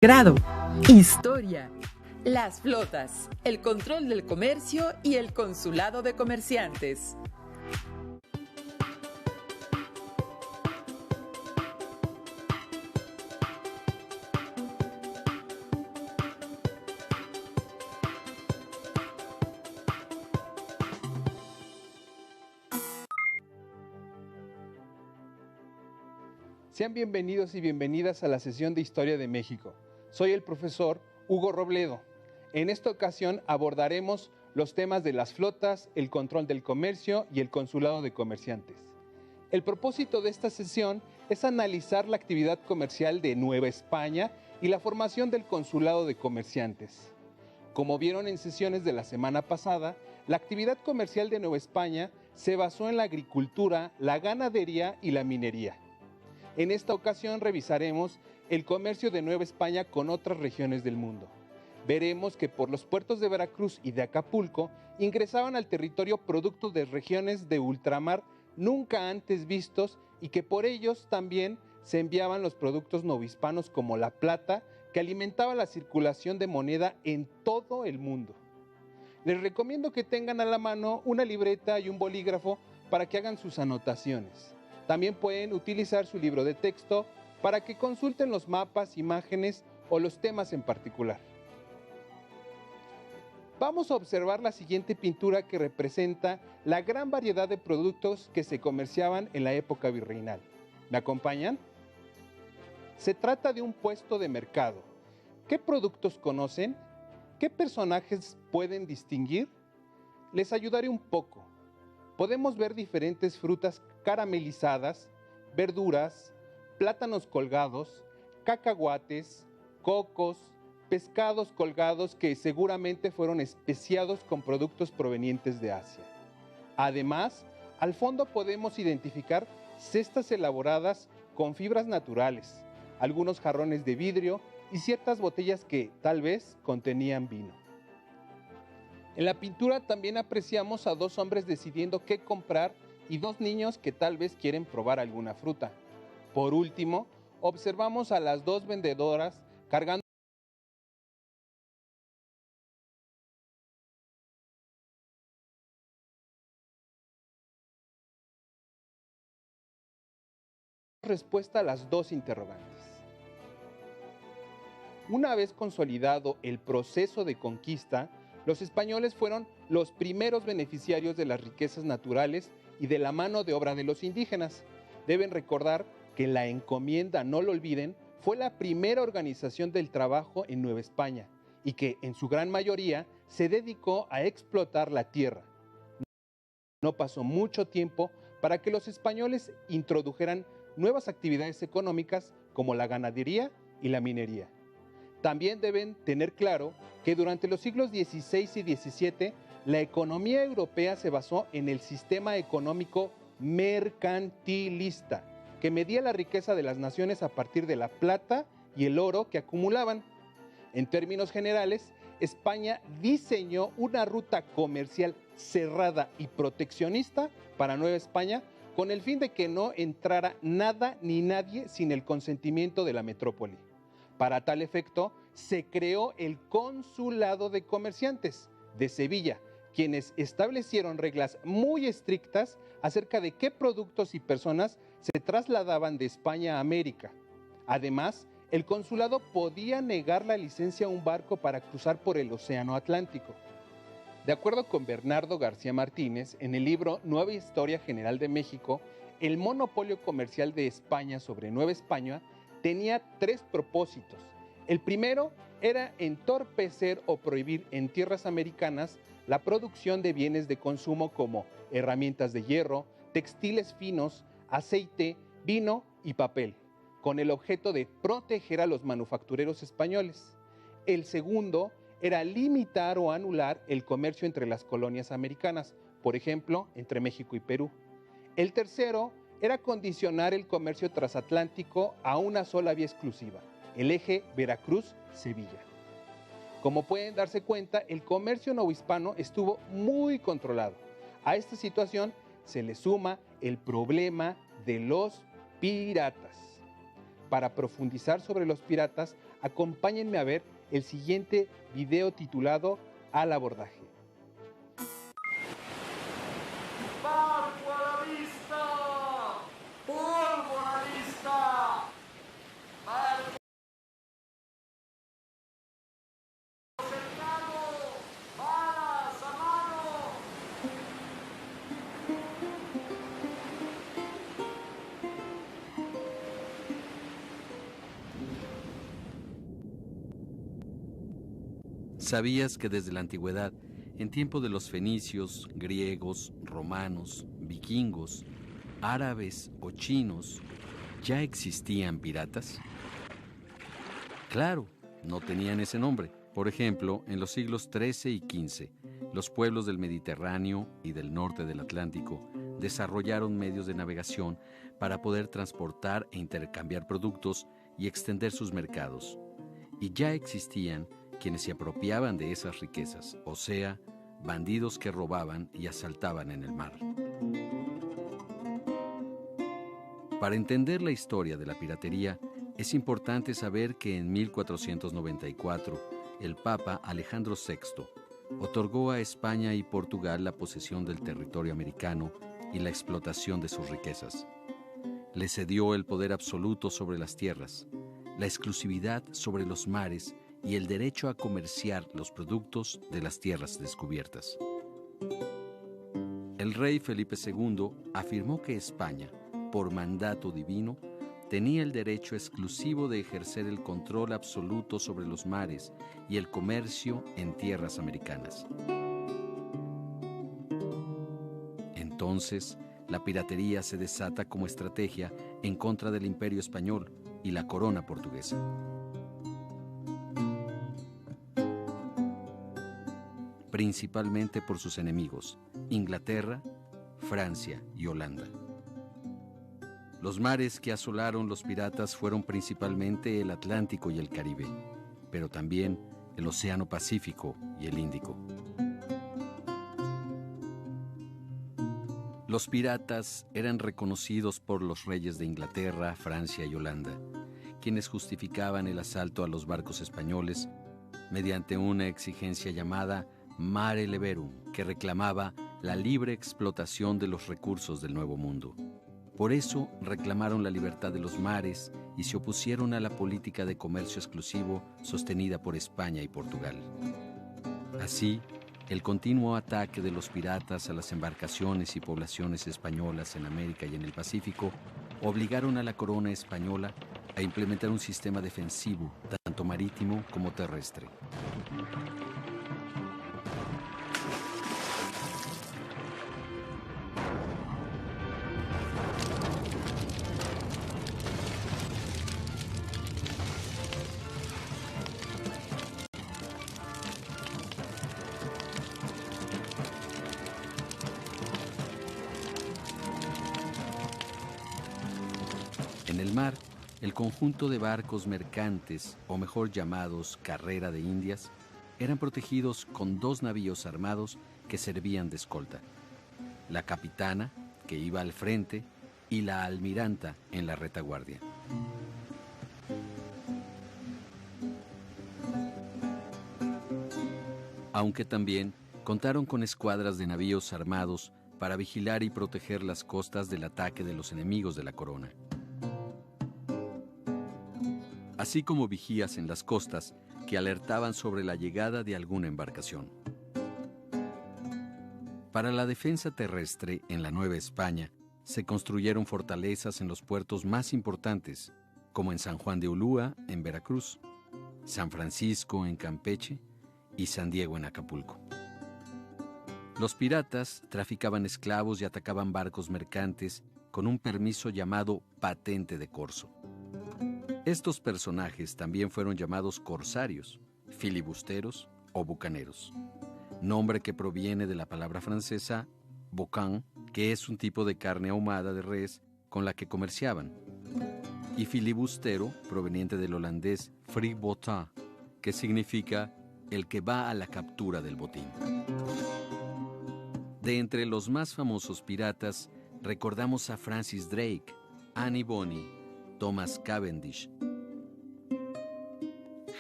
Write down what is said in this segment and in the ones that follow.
Grado. Historia. Las flotas, el control del comercio y el consulado de comerciantes. Sean bienvenidos y bienvenidas a la sesión de Historia de México. Soy el profesor Hugo Robledo. En esta ocasión abordaremos los temas de las flotas, el control del comercio y el consulado de comerciantes. El propósito de esta sesión es analizar la actividad comercial de Nueva España y la formación del consulado de comerciantes. Como vieron en sesiones de la semana pasada, la actividad comercial de Nueva España se basó en la agricultura, la ganadería y la minería. En esta ocasión revisaremos el comercio de Nueva España con otras regiones del mundo. Veremos que por los puertos de Veracruz y de Acapulco ingresaban al territorio productos de regiones de ultramar nunca antes vistos y que por ellos también se enviaban los productos novohispanos como la plata, que alimentaba la circulación de moneda en todo el mundo. Les recomiendo que tengan a la mano una libreta y un bolígrafo para que hagan sus anotaciones. También pueden utilizar su libro de texto para que consulten los mapas, imágenes o los temas en particular. Vamos a observar la siguiente pintura que representa la gran variedad de productos que se comerciaban en la época virreinal. ¿Me acompañan? Se trata de un puesto de mercado. ¿Qué productos conocen? ¿Qué personajes pueden distinguir? Les ayudaré un poco. Podemos ver diferentes frutas caramelizadas, verduras, plátanos colgados, cacahuates, cocos, pescados colgados que seguramente fueron especiados con productos provenientes de Asia. Además, al fondo podemos identificar cestas elaboradas con fibras naturales, algunos jarrones de vidrio y ciertas botellas que tal vez contenían vino. En la pintura también apreciamos a dos hombres decidiendo qué comprar y dos niños que tal vez quieren probar alguna fruta. Por último, observamos a las dos vendedoras cargando respuesta a las dos interrogantes. Una vez consolidado el proceso de conquista, los españoles fueron los primeros beneficiarios de las riquezas naturales y de la mano de obra de los indígenas. Deben recordar que la encomienda, no lo olviden, fue la primera organización del trabajo en Nueva España y que en su gran mayoría se dedicó a explotar la tierra. No pasó mucho tiempo para que los españoles introdujeran nuevas actividades económicas como la ganadería y la minería. También deben tener claro que durante los siglos XVI y XVII la economía europea se basó en el sistema económico mercantilista, que medía la riqueza de las naciones a partir de la plata y el oro que acumulaban. En términos generales, España diseñó una ruta comercial cerrada y proteccionista para Nueva España con el fin de que no entrara nada ni nadie sin el consentimiento de la metrópoli. Para tal efecto, se creó el Consulado de Comerciantes de Sevilla, quienes establecieron reglas muy estrictas acerca de qué productos y personas se trasladaban de España a América. Además, el consulado podía negar la licencia a un barco para cruzar por el Océano Atlántico. De acuerdo con Bernardo García Martínez, en el libro Nueva Historia General de México, el monopolio comercial de España sobre Nueva España tenía tres propósitos. El primero era entorpecer o prohibir en tierras americanas la producción de bienes de consumo como herramientas de hierro, textiles finos, aceite, vino y papel, con el objeto de proteger a los manufactureros españoles. El segundo era limitar o anular el comercio entre las colonias americanas, por ejemplo, entre México y Perú. El tercero era condicionar el comercio transatlántico a una sola vía exclusiva, el eje Veracruz-Sevilla. Como pueden darse cuenta, el comercio novohispano estuvo muy controlado. A esta situación se le suma el problema de los piratas. Para profundizar sobre los piratas, Acompáñenme a ver el siguiente video titulado Al abordaje. ¡Barco a la vista! ¡Polvo a la vista! ¡Barco cercano! ¡Balas a mano! ¿Sabías que desde la antigüedad, en tiempo de los fenicios, griegos, romanos, vikingos, árabes o chinos, ya existían piratas? Claro, no tenían ese nombre. Por ejemplo, en los siglos XIII y XV, los pueblos del Mediterráneo y del norte del Atlántico desarrollaron medios de navegación para poder transportar e intercambiar productos y extender sus mercados. Y ya existían quienes se apropiaban de esas riquezas, o sea, bandidos que robaban y asaltaban en el mar. Para entender la historia de la piratería, es importante saber que en 1494, el Papa Alejandro VI otorgó a España y Portugal la posesión del territorio americano y la explotación de sus riquezas. Le cedió el poder absoluto sobre las tierras, la exclusividad sobre los mares y el derecho a comerciar los productos de las tierras descubiertas. El rey Felipe II afirmó que España, por mandato divino, tenía el derecho exclusivo de ejercer el control absoluto sobre los mares y el comercio en tierras americanas. Entonces, la piratería se desata como estrategia en contra del Imperio Español y la corona portuguesa. Principalmente por sus enemigos, Inglaterra, Francia y Holanda. Los mares que asolaron los piratas fueron principalmente el Atlántico y el Caribe, pero también el Océano Pacífico y el Índico. Los piratas eran reconocidos por los reyes de Inglaterra, Francia y Holanda, quienes justificaban el asalto a los barcos españoles mediante una exigencia llamada Mare Liberum, que reclamaba la libre explotación de los recursos del Nuevo Mundo. Por eso reclamaron la libertad de los mares y se opusieron a la política de comercio exclusivo sostenida por España y Portugal. Así, el continuo ataque de los piratas a las embarcaciones y poblaciones españolas en América y en el Pacífico obligaron a la corona española a implementar un sistema defensivo, tanto marítimo como terrestre. En el mar, el conjunto de barcos mercantes, o mejor llamados carrera de Indias, eran protegidos con 2 navíos armados que servían de escolta: la capitana, que iba al frente, y la almiranta en la retaguardia. Aunque también contaron con escuadras de navíos armados para vigilar y proteger las costas del ataque de los enemigos de la corona. Así como vigías en las costas que alertaban sobre la llegada de alguna embarcación. Para la defensa terrestre en la Nueva España, se construyeron fortalezas en los puertos más importantes, como en San Juan de Ulúa, en Veracruz, San Francisco, en Campeche, y San Diego, en Acapulco. Los piratas traficaban esclavos y atacaban barcos mercantes con un permiso llamado patente de corso. Estos personajes también fueron llamados corsarios, filibusteros o bucaneros, nombre que proviene de la palabra francesa boucan, que es un tipo de carne ahumada de res con la que comerciaban, y filibustero, proveniente del holandés vrijboter, que significa el que va a la captura del botín. De entre los más famosos piratas, recordamos a Francis Drake, Annie Bonny, Thomas Cavendish.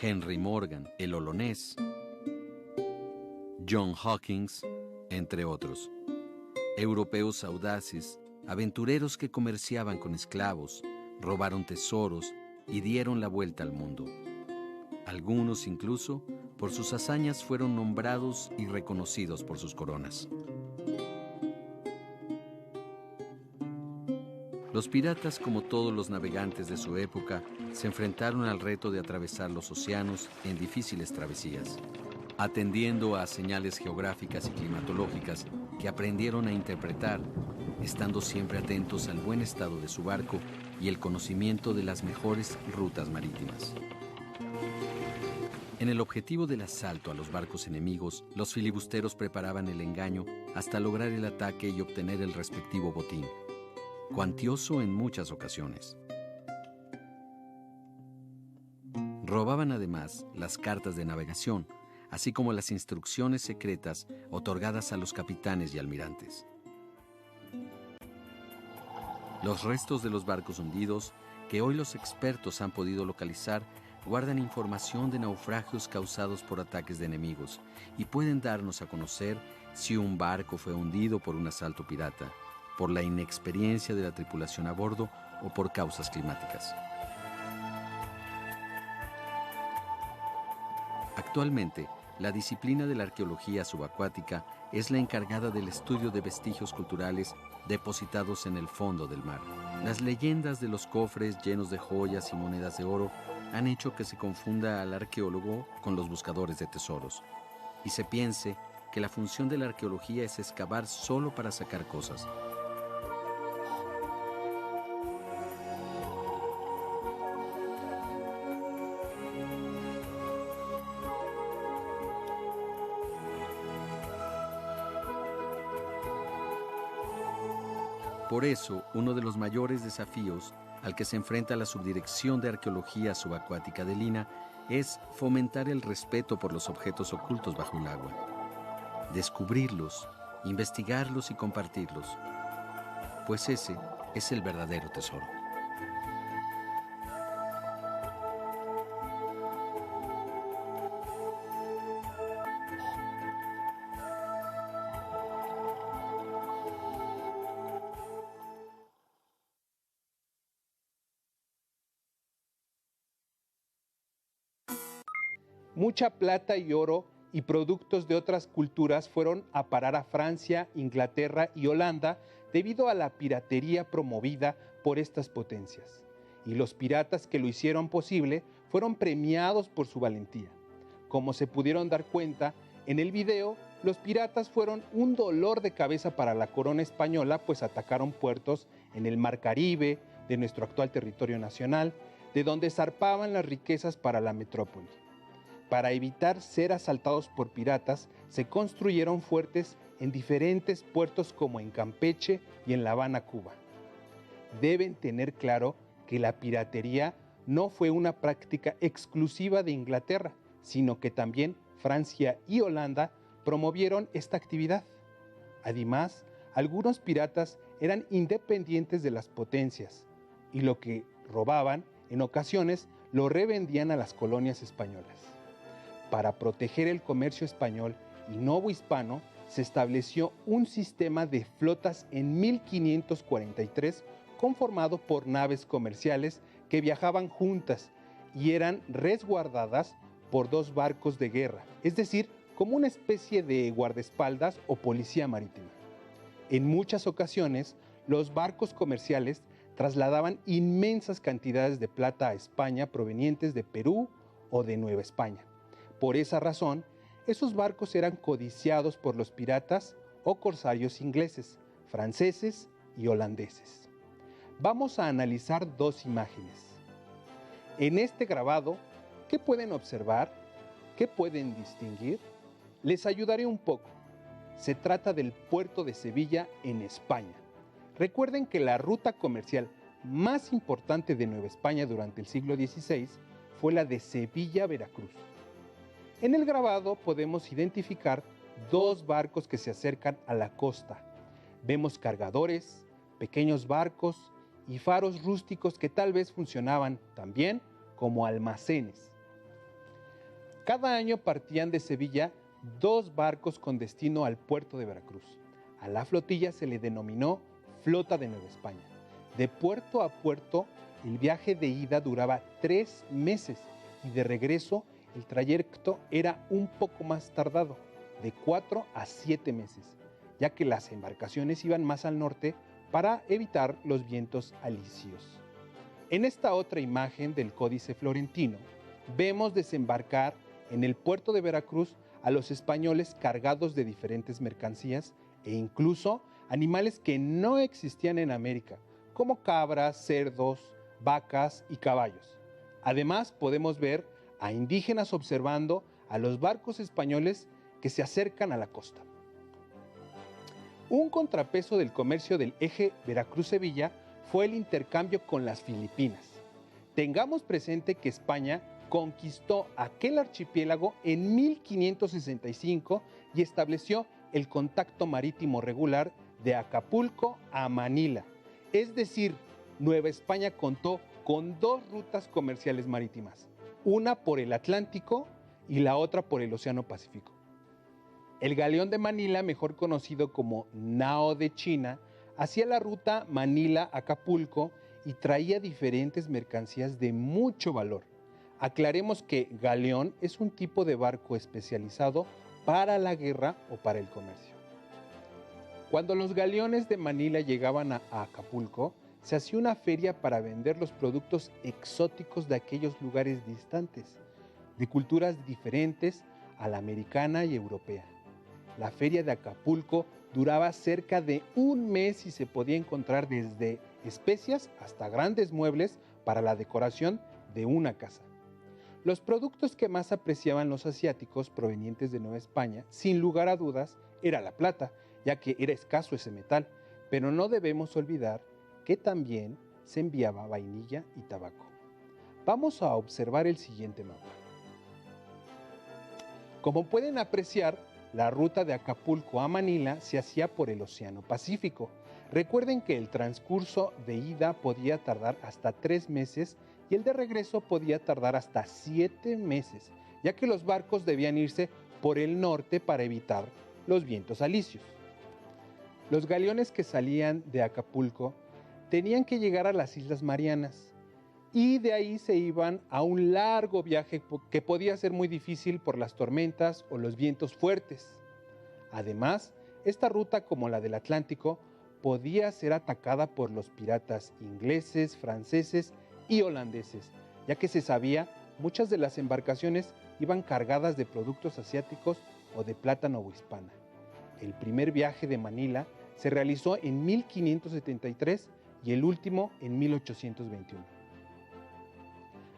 Henry Morgan, el olonés, John Hawkins, entre otros. Europeos audaces, aventureros que comerciaban con esclavos, robaron tesoros y dieron la vuelta al mundo. Algunos incluso, por sus hazañas, fueron nombrados y reconocidos por sus coronas. Los piratas, como todos los navegantes de su época, se enfrentaron al reto de atravesar los océanos en difíciles travesías, atendiendo a señales geográficas y climatológicas que aprendieron a interpretar, estando siempre atentos al buen estado de su barco y el conocimiento de las mejores rutas marítimas. En el objetivo del asalto a los barcos enemigos, los filibusteros preparaban el engaño hasta lograr el ataque y obtener el respectivo botín, cuantioso en muchas ocasiones. Robaban además las cartas de navegación, así como las instrucciones secretas otorgadas a los capitanes y almirantes. Los restos de los barcos hundidos, que hoy los expertos han podido localizar, guardan información de naufragios causados por ataques de enemigos y pueden darnos a conocer si un barco fue hundido por un asalto pirata, por la inexperiencia de la tripulación a bordo o por causas climáticas. Actualmente, la disciplina de la arqueología subacuática es la encargada del estudio de vestigios culturales depositados en el fondo del mar. Las leyendas de los cofres llenos de joyas y monedas de oro han hecho que se confunda al arqueólogo con los buscadores de tesoros y se piense que la función de la arqueología es excavar solo para sacar cosas. Por eso, uno de los mayores desafíos al que se enfrenta la Subdirección de Arqueología Subacuática del INAH es fomentar el respeto por los objetos ocultos bajo el agua, descubrirlos, investigarlos y compartirlos, pues ese es el verdadero tesoro. Mucha plata y oro y productos de otras culturas fueron a parar a Francia, Inglaterra y Holanda debido a la piratería promovida por estas potencias. Y los piratas que lo hicieron posible fueron premiados por su valentía. Como se pudieron dar cuenta, en el video, los piratas fueron un dolor de cabeza para la corona española, pues atacaron puertos en el Mar Caribe, de nuestro actual territorio nacional, de donde zarpaban las riquezas para la metrópoli. Para evitar ser asaltados por piratas, se construyeron fuertes en diferentes puertos como en Campeche y en La Habana, Cuba. Deben tener claro que la piratería no fue una práctica exclusiva de Inglaterra, sino que también Francia y Holanda promovieron esta actividad. Además, algunos piratas eran independientes de las potencias y lo que robaban, en ocasiones, lo revendían a las colonias españolas. Para proteger el comercio español y novohispano, se estableció un sistema de flotas en 1543 conformado por naves comerciales que viajaban juntas y eran resguardadas por dos barcos de guerra, es decir, como una especie de guardaespaldas o policía marítima. En muchas ocasiones, los barcos comerciales trasladaban inmensas cantidades de plata a España provenientes de Perú o de Nueva España. Por esa razón, esos barcos eran codiciados por los piratas o corsarios ingleses, franceses y holandeses. Vamos a analizar dos imágenes. En este grabado, ¿qué pueden observar? ¿Qué pueden distinguir? Les ayudaré un poco. Se trata del puerto de Sevilla en España. Recuerden que la ruta comercial más importante de Nueva España durante el siglo XVI fue la de Sevilla-Veracruz. En el grabado podemos identificar dos barcos que se acercan a la costa. Vemos cargadores, pequeños barcos y faros rústicos que tal vez funcionaban también como almacenes. Cada año partían de Sevilla 2 barcos con destino al puerto de Veracruz. A la flotilla se le denominó Flota de Nueva España. De puerto a puerto, el viaje de ida duraba 3 meses y de regreso el trayecto era un poco más tardado, de 4 a 7 meses, ya que las embarcaciones iban más al norte para evitar los vientos alisios. En esta otra imagen del Códice Florentino, vemos desembarcar en el puerto de Veracruz a los españoles cargados de diferentes mercancías e incluso animales que no existían en América, como cabras, cerdos, vacas y caballos. Además, podemos ver a indígenas observando a los barcos españoles que se acercan a la costa. Un contrapeso del comercio del eje Veracruz-Sevilla fue el intercambio con las Filipinas. Tengamos presente que España conquistó aquel archipiélago en 1565 y estableció el contacto marítimo regular de Acapulco a Manila. Es decir, Nueva España contó con 2 rutas comerciales marítimas, una por el Atlántico y la otra por el Océano Pacífico. El galeón de Manila, mejor conocido como Nao de China, hacía la ruta Manila-Acapulco y traía diferentes mercancías de mucho valor. Aclaremos que galeón es un tipo de barco especializado para la guerra o para el comercio. Cuando los galeones de Manila llegaban a Acapulco, se hacía una feria para vender los productos exóticos de aquellos lugares distantes, de culturas diferentes a la americana y europea. La feria de Acapulco duraba cerca de 1 mes y se podía encontrar desde especias hasta grandes muebles para la decoración de una casa. Los productos que más apreciaban los asiáticos provenientes de Nueva España, sin lugar a dudas, era la plata, ya que era escaso ese metal, pero no debemos olvidar que también se enviaba vainilla y tabaco. Vamos a observar el siguiente mapa. Como pueden apreciar, la ruta de Acapulco a Manila se hacía por el Océano Pacífico. Recuerden que el transcurso de ida podía tardar hasta 3 meses y el de regreso podía tardar hasta 7 meses, ya que los barcos debían irse por el norte para evitar los vientos alisios. Los galeones que salían de Acapulco tenían que llegar a las Islas Marianas y de ahí se iban a un largo viaje que podía ser muy difícil por las tormentas o los vientos fuertes. Además, esta ruta, como la del Atlántico, podía ser atacada por los piratas ingleses, franceses y holandeses, ya que se sabía muchas de las embarcaciones iban cargadas de productos asiáticos o de plata novohispana. El primer viaje de Manila se realizó en 1573 y el último en 1821.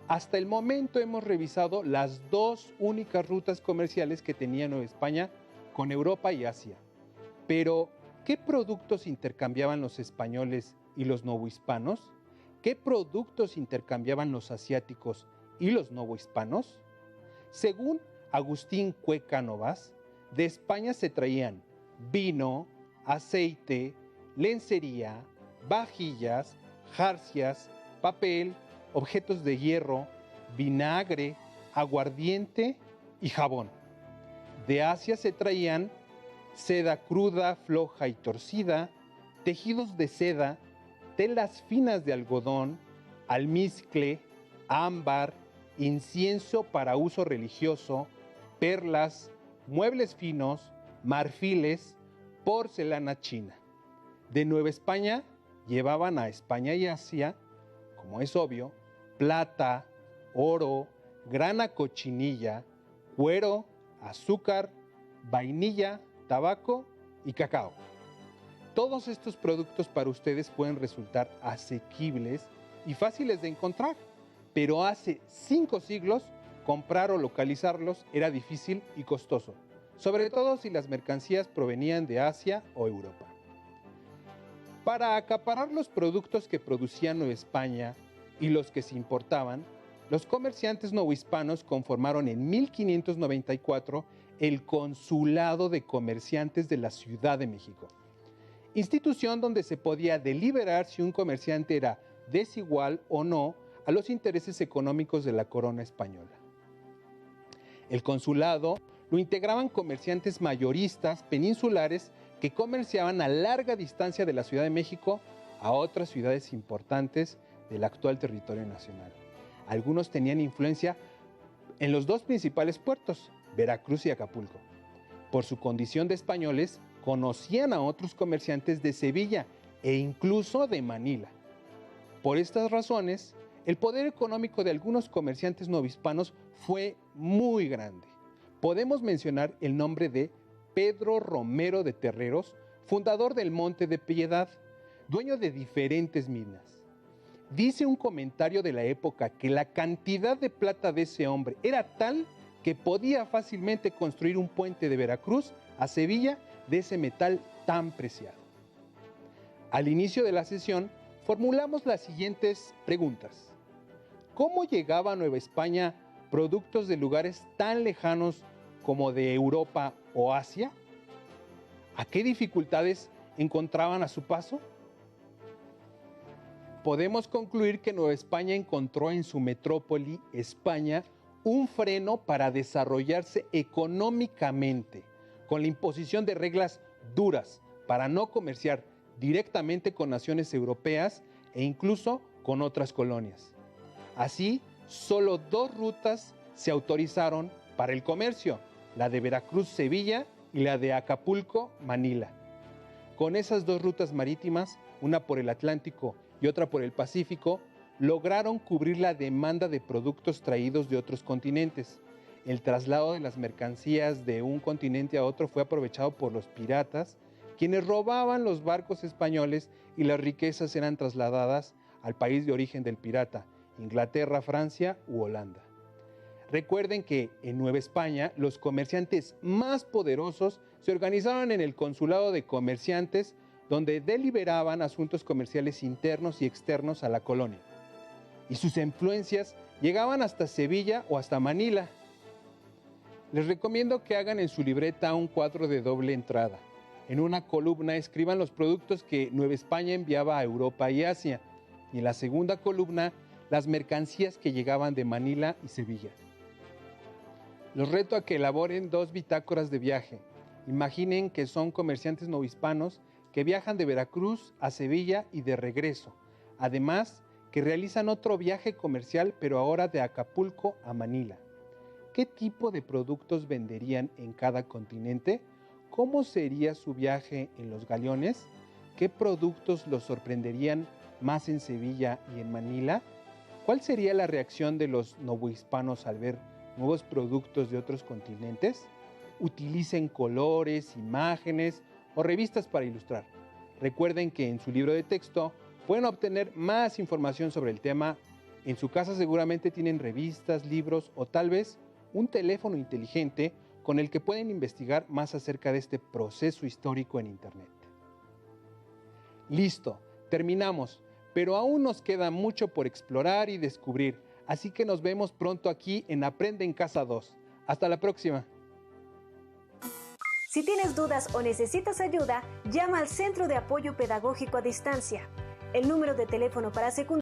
Hasta el momento hemos revisado las 2 únicas rutas comerciales que tenía Nueva España con Europa y Asia. Pero, ¿qué productos intercambiaban los españoles y los novohispanos? ¿Qué productos intercambiaban los asiáticos y los novohispanos? Según Agustín Cue Cánovas, de España se traían vino, aceite, lencería, vajillas, jarcias, papel, objetos de hierro, vinagre, aguardiente y jabón. De Asia se traían seda cruda, floja y torcida, tejidos de seda, telas finas de algodón, almizcle, ámbar, incienso para uso religioso, perlas, muebles finos, marfiles, porcelana china. De Nueva España llevaban a España y Asia, como es obvio, plata, oro, grana cochinilla, cuero, azúcar, vainilla, tabaco y cacao. Todos estos productos para ustedes pueden resultar asequibles y fáciles de encontrar, pero hace 5 siglos comprar o localizarlos era difícil y costoso, sobre todo si las mercancías provenían de Asia o Europa. Para acaparar los productos que producía Nueva España y los que se importaban, los comerciantes novohispanos conformaron en 1594 el Consulado de Comerciantes de la Ciudad de México, institución donde se podía deliberar si un comerciante era desigual o no a los intereses económicos de la corona española. El consulado lo integraban comerciantes mayoristas peninsulares que comerciaban a larga distancia de la Ciudad de México a otras ciudades importantes del actual territorio nacional. Algunos tenían influencia en los dos principales puertos, Veracruz y Acapulco. Por su condición de españoles, conocían a otros comerciantes de Sevilla e incluso de Manila. Por estas razones, el poder económico de algunos comerciantes novohispanos fue muy grande. Podemos mencionar el nombre de Pedro Romero de Terreros, fundador del Monte de Piedad, dueño de diferentes minas. Dice un comentario de la época que la cantidad de plata de ese hombre era tal que podía fácilmente construir un puente de Veracruz a Sevilla de ese metal tan preciado. Al inicio de la sesión, formulamos las siguientes preguntas. ¿Cómo llegaba a Nueva España productos de lugares tan lejanos como de Europa o Asia? ¿A qué dificultades encontraban a su paso? Podemos concluir que Nueva España encontró en su metrópoli, España, un freno para desarrollarse económicamente, con la imposición de reglas duras para no comerciar directamente con naciones europeas e incluso con otras colonias. Así, solo 2 rutas se autorizaron para el comercio, la de Veracruz-Sevilla y la de Acapulco-Manila. Con esas 2 rutas marítimas, una por el Atlántico y otra por el Pacífico, lograron cubrir la demanda de productos traídos de otros continentes. El traslado de las mercancías de un continente a otro fue aprovechado por los piratas, quienes robaban los barcos españoles y las riquezas eran trasladadas al país de origen del pirata, Inglaterra, Francia u Holanda. Recuerden que en Nueva España los comerciantes más poderosos se organizaron en el Consulado de Comerciantes, donde deliberaban asuntos comerciales internos y externos a la colonia. Y sus influencias llegaban hasta Sevilla o hasta Manila. Les recomiendo que hagan en su libreta un cuadro de doble entrada. En una columna escriban los productos que Nueva España enviaba a Europa y Asia, y en la segunda columna las mercancías que llegaban de Manila y Sevilla. Los reto a que elaboren 2 bitácoras de viaje. Imaginen que son comerciantes novohispanos que viajan de Veracruz a Sevilla y de regreso. Además, que realizan otro viaje comercial, pero ahora de Acapulco a Manila. ¿Qué tipo de productos venderían en cada continente? ¿Cómo sería su viaje en los galeones? ¿Qué productos los sorprenderían más en Sevilla y en Manila? ¿Cuál sería la reacción de los novohispanos al ver nuevos productos de otros continentes? Utilicen colores, imágenes o revistas para ilustrar. Recuerden que en su libro de texto pueden obtener más información sobre el tema. En su casa seguramente tienen revistas, libros o tal vez un teléfono inteligente con el que pueden investigar más acerca de este proceso histórico en Internet. Listo, terminamos, pero aún nos queda mucho por explorar y descubrir, así que nos vemos pronto aquí en Aprende en Casa 2. Hasta la próxima. Si tienes dudas o necesitas ayuda, llama al Centro de Apoyo Pedagógico a Distancia. El número de teléfono para secundaria